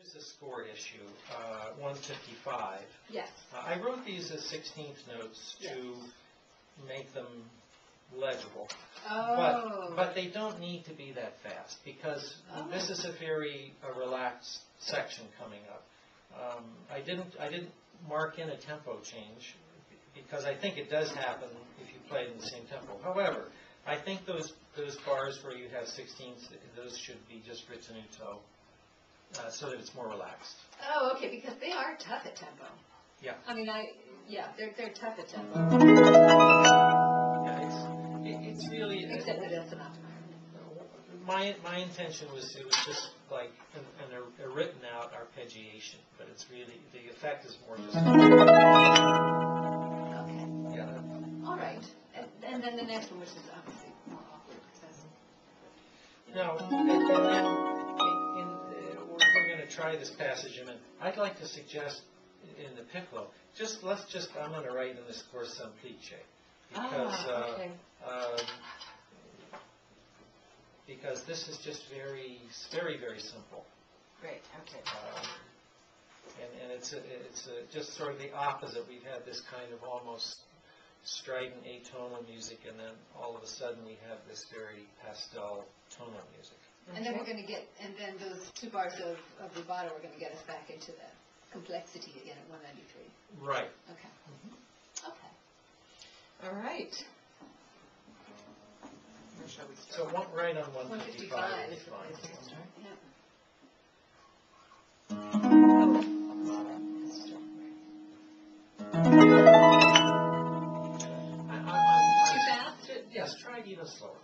Here's a score issue, 155. Yes. I wrote these as 16th notes to make them legible. Oh. But they don't need to be that fast because this is a very relaxed section coming up. I didn't mark in a tempo change because I think it does happen if you play it in the same tempo. However, I think those bars where you have 16ths, those should be just rizzanuto, so that it's more relaxed. Oh, okay, because they are tough at tempo. Yeah. I mean, they're tough at tempo. Yeah, it's really. Except that it's an optimal. My intention was it was just like a written out arpeggiation, but it's really the effect is more just. Okay. Yeah. All right, and then the next one, which is obviously more awkward because. No, we're going to try this passage, and I'd like to suggest in the piccolo, I'm going to write in this course semplice, because this is just very, very, very simple. Great. Okay. And it's just sort of the opposite. We've had this kind of almost strident atonal music, and then all of a sudden we have this very pastel tonal music. And then we're going to get, and then those 2 bars of rubato are going to get us back into the complexity again at 193. Right. Okay. Mm-hmm. Okay. All right. Where shall we So start? right on 155 is fine. Yeah. Too fast? Yes, try it even slower.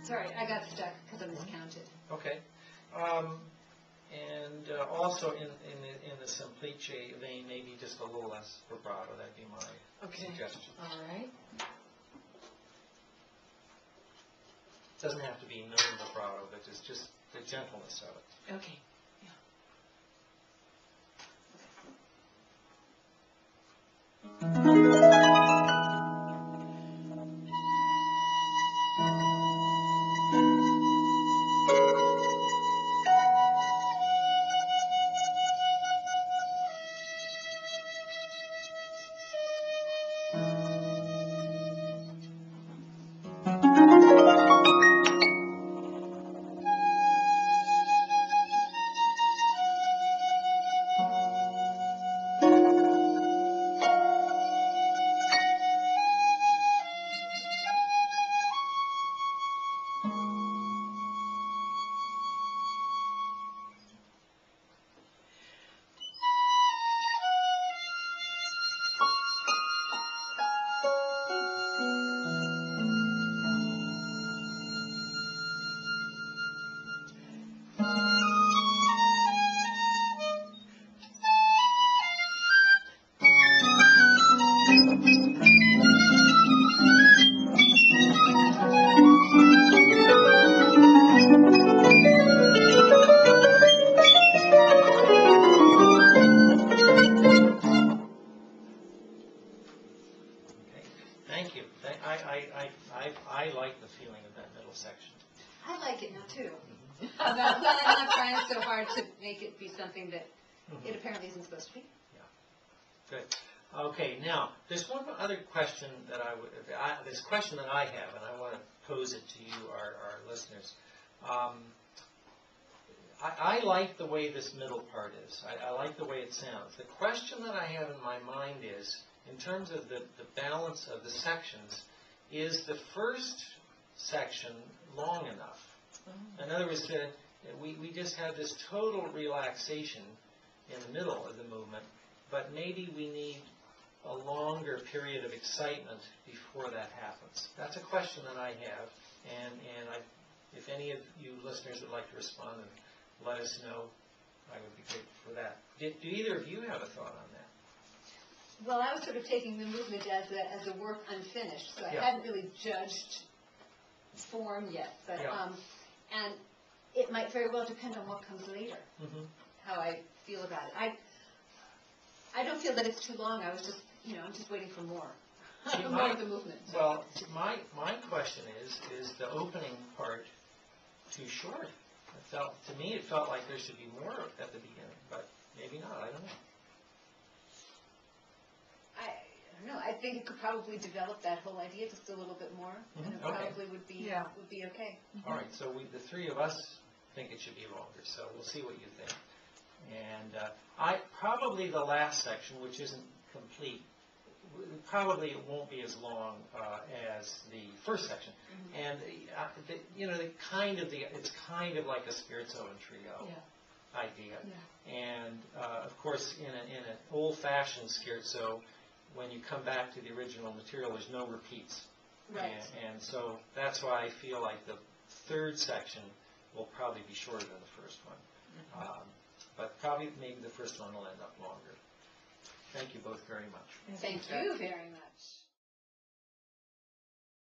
Sorry, I got stuck because I miscounted. Okay. And also in the semplice vein, maybe just a little less vibrato. That'd be my suggestion. All right. It doesn't have to be no vibrato, but it's just the gentleness of it. Okay. Thank you. I like the feeling of that middle section. I like it now too. I'm not trying so hard to make it be something that it apparently isn't supposed to be. Yeah. Good. Okay. Now, there's one other question that I have, and I want to pose it to you, our listeners. I like the way this middle part is. I like the way it sounds. The question that I have in my mind is, in terms of the balance of the sections, is the first section long enough? In other words, we just have this total relaxation in the middle of the movement, but maybe we need a longer period of excitement before that happens. That's a question that I have, and if any of you listeners would like to respond and let us know, I would be grateful for that. Do either of you have a thought on that? Well, I was sort of taking the movement as a work unfinished, so I hadn't really judged form yet, but, Yeah. and it might very well depend on what comes later, Mhm. how I feel about it. I don't feel that it's too long, I was just, I'm just waiting for more, See, more of the movement. Well, my question is the opening part too short? To me, it felt like there should be more at the beginning, but maybe not, I don't know. I don't know, I think it could probably develop that whole idea just a little bit more, and it Okay. probably would be okay. All right, so the three of us think it should be longer, so we'll see what you think. And probably the last section, which isn't complete, probably it won't be as long as the first section. And it's kind of like a scherzo and trio idea. And of course, in an old-fashioned scherzo, when you come back to the original material, there's no repeats. Right. And so that's why I feel like the third section will probably be shorter than the first one. But probably maybe the first one will end up longer. Thank you both very much. Thank you very much.